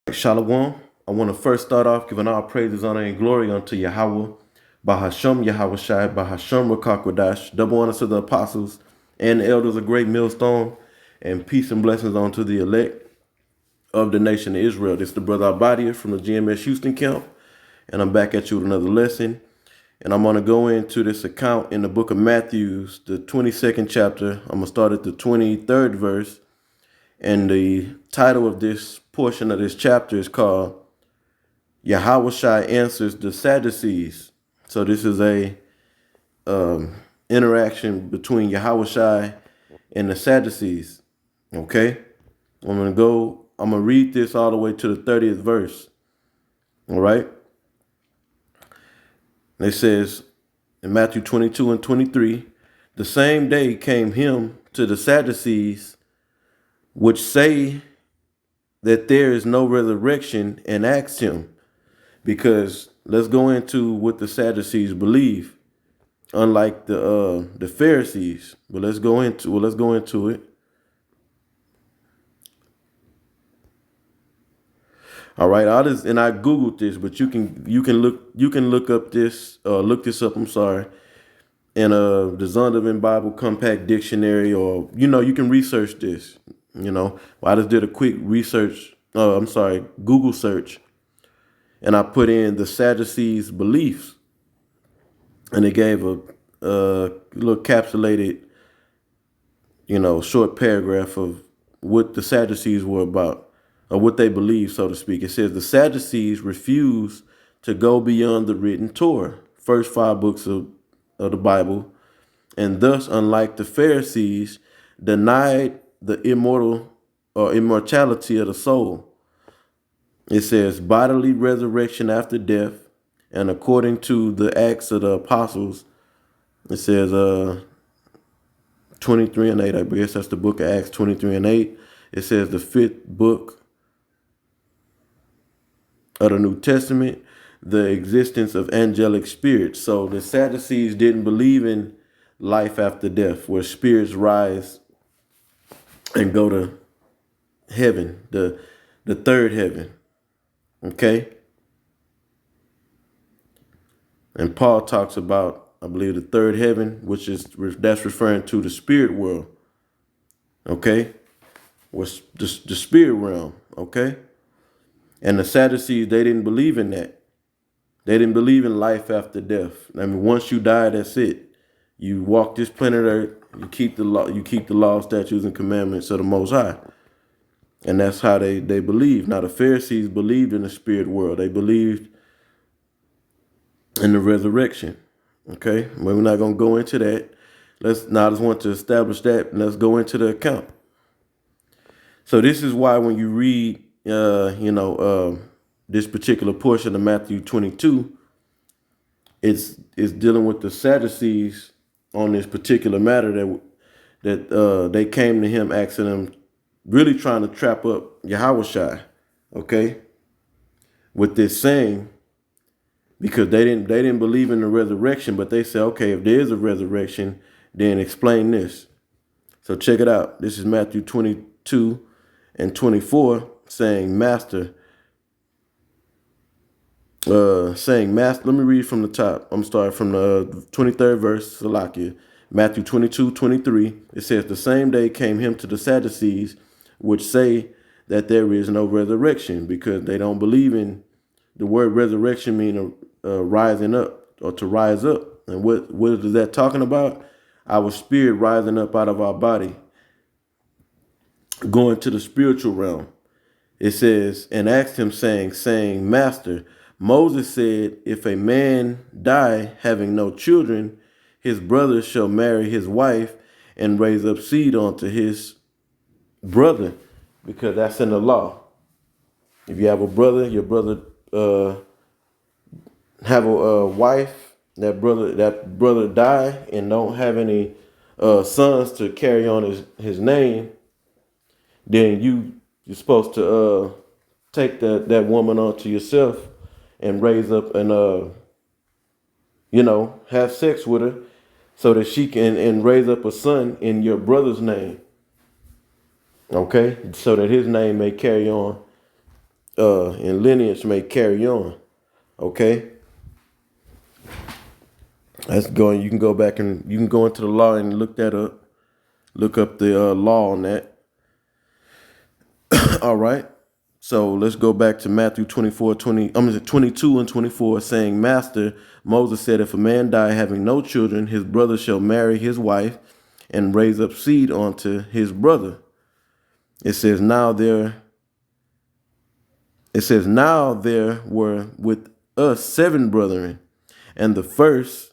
Shalom. I want to first start off giving all praises, honor, and glory unto Yahweh, Bahasham Yahweh Shai, Bahasham Rakakwadash, double honors to the apostles and the elders of Great Millstone, and peace and blessings unto the elect of the nation of Israel. This is the brother Abadia from the GMS Houston camp, and I'm back at you with another lesson. And I'm going to go into this account in the book of Matthew, the 22nd chapter. I'm going to start at the 23rd verse. And the title of this portion of this chapter is called Yahweh Shai Answers the Sadducees. So this is a interaction between Yahweh Shai and the Sadducees. Okay? I'm going to read this all the way to the 30th verse. All right? It says in Matthew 22 and 23, the same day came him to the Sadducees, which say that there is no resurrection, and asked him, because let's go into what the Sadducees believe, unlike the Pharisees. But let's go into it. All right, I googled this, but you can look up this I'm sorry, in the Zondervan Bible Compact Dictionary, or you can research this. I just did a quick research. Google search, and I put in the Sadducees' beliefs, and it gave a little capsulated, short paragraph of what the Sadducees were about, or what they believe, so to speak. It says the Sadducees refuse to go beyond the written Torah, first 5 books of the Bible, and thus, unlike the Pharisees, denied the immortality of the soul. It says bodily resurrection after death, and according to the Acts of the Apostles, it says 23 and 8. I guess that's the book of Acts 23 and 8. It says the 5th book of the New Testament, the existence of angelic spirits. So the Sadducees didn't believe in life after death, where spirits rise and go to heaven, the third heaven. Okay? And Paul talks about, I believe, the third heaven, that's referring to the spirit world. Okay? Was the spirit realm. Okay? And the Sadducees, they didn't believe in that. They didn't believe in life after death. I mean, once you die, that's it. You walk this planet Earth. You keep the law, statutes, and commandments of the Most High. And that's how they believe. Now, the Pharisees believed in the spirit world. They believed in the resurrection. Okay? But we're not going to go into that. I just want to establish that, and let's go into the account. So this is why when you read, this particular portion of Matthew 22, it's dealing with the Sadducees on this particular matter that they came to him asking him, really trying to trap up Yahweh Shai, okay, with this saying, because they didn't believe in the resurrection, but they said, okay, if there is a resurrection, then explain this. So check it out. This is Matthew 22 and 24, saying, Master, let me read from the top. I'm starting from the 23rd verse, Salakia. Matthew 22:23. It says, the same day came him to the Sadducees, which say that there is no resurrection, because they don't believe in the word resurrection, meaning rising up, or to rise up. And what is that talking about? Our spirit rising up out of our body, going to the spiritual realm. It says, and asked him, saying, Master, Moses said, if a man die having no children, his brother shall marry his wife and raise up seed unto his brother, because that's in the law. If you have a brother, your brother have a wife, that brother die and don't have any sons to carry on his name, then you're supposed to take that woman onto yourself and raise up and have sex with her, so that she can and raise up a son in your brother's name. Okay, so that his name may carry on and lineage may carry on. Okay, that's going. You can go back and you can go into the law and look that up. Look up the law on that. All right. So let's go back to Matthew 22 and 24, saying, Master, Moses said, if a man die having no children, his brother shall marry his wife and raise up seed unto his brother. It says, now there were with us 7 brethren, and the first,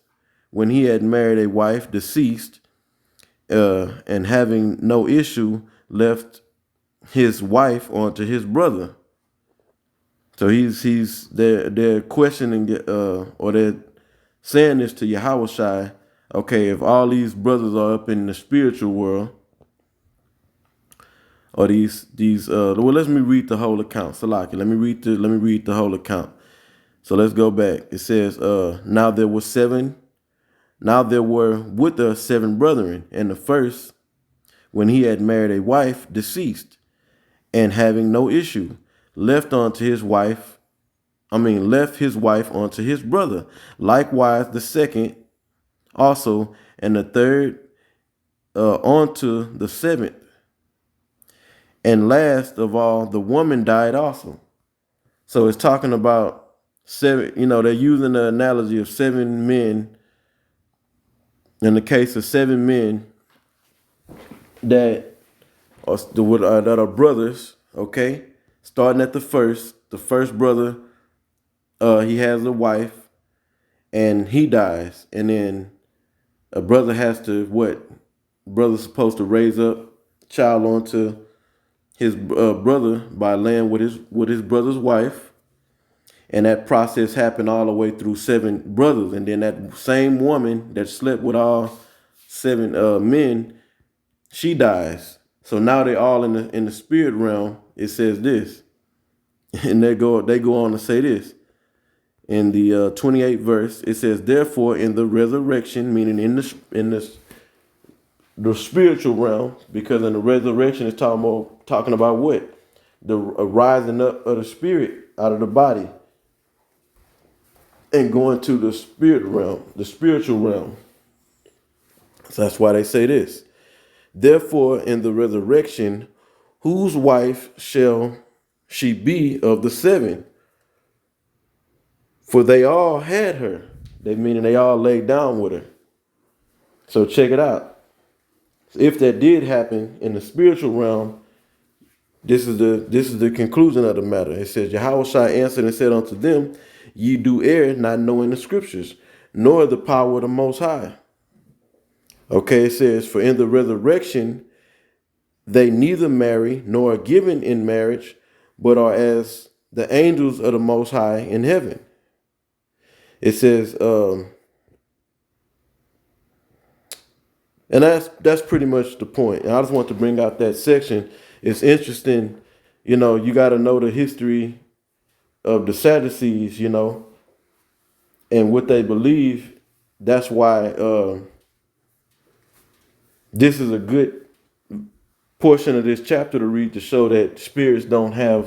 when he had married a wife, deceased, and having no issue, left his wife onto his brother. So they're questioning or they're saying this to Yahushua. Okay, if all these brothers are up in the spiritual world, or well, let me read the whole account. Salaki, let me read the whole account. So let's go back. It says, now there were with us 7 brethren, and the first, when he had married a wife, deceased, and having no issue, left his wife onto his brother. Likewise the second also, and the third onto the 7th. And last of all, the woman died also. So it's talking about 7, they're using the analogy of 7 men. In the case of 7 men that are brothers, okay? Starting at the first brother, he has a wife and he dies. And then a brother has to, brother's supposed to raise up child onto his brother by laying with his brother's wife. And that process happened all the way through 7 brothers. And then that same woman that slept with all 7 men, she dies. So now they're all in the spirit realm. It says this, and they go on to say this in the 28th verse. It says, therefore, in the resurrection, meaning in the spiritual realm, because in the resurrection it's talking about what? The rising up of the spirit out of the body and going to the spirit realm, the spiritual realm. So that's why they say this. Therefore, in the resurrection, whose wife shall she be of the 7? For they all had her. Meaning they all laid down with her. So check it out. If that did happen in the spiritual realm, this is the conclusion of the matter. It says, Yahushua answered and said unto them, ye do err, not knowing the scriptures, nor the power of the Most High. Okay, it says, for in the resurrection, they neither marry nor are given in marriage, but are as the angels of the Most High in heaven. It says, and that's pretty much the point. And I just want to bring out that section. It's interesting, you got to know the history of the Sadducees, and what they believe. That's why this is a good portion of this chapter to read, to show that spirits don't have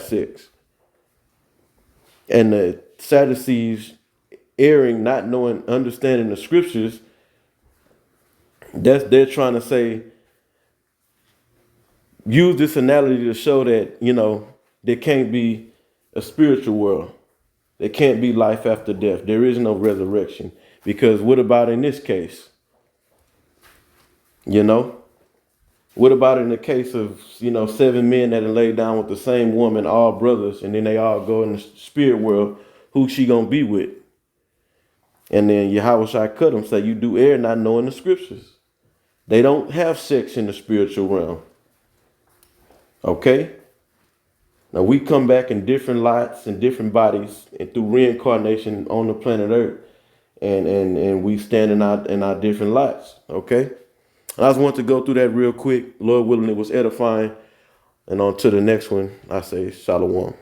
sex. And the Sadducees erring, not knowing, understanding the scriptures, they're trying to say, use this analogy to show that, there can't be a spiritual world. There can't be life after death. There is no resurrection. Because what about in this case? What about in the case of, 7 men that lay down with the same woman, all brothers, and then they all go in the spirit world? Who she gonna be with? And then Yahushua cut them, say, you do err not knowing the scriptures. They don't have sex in the spiritual realm. Okay? Now we come back in different lights and different bodies, and through reincarnation on the planet Earth, and we stand in our different lights. Okay? I just want to go through that real quick. Lord willing, it was edifying. And on to the next one, I say shalom.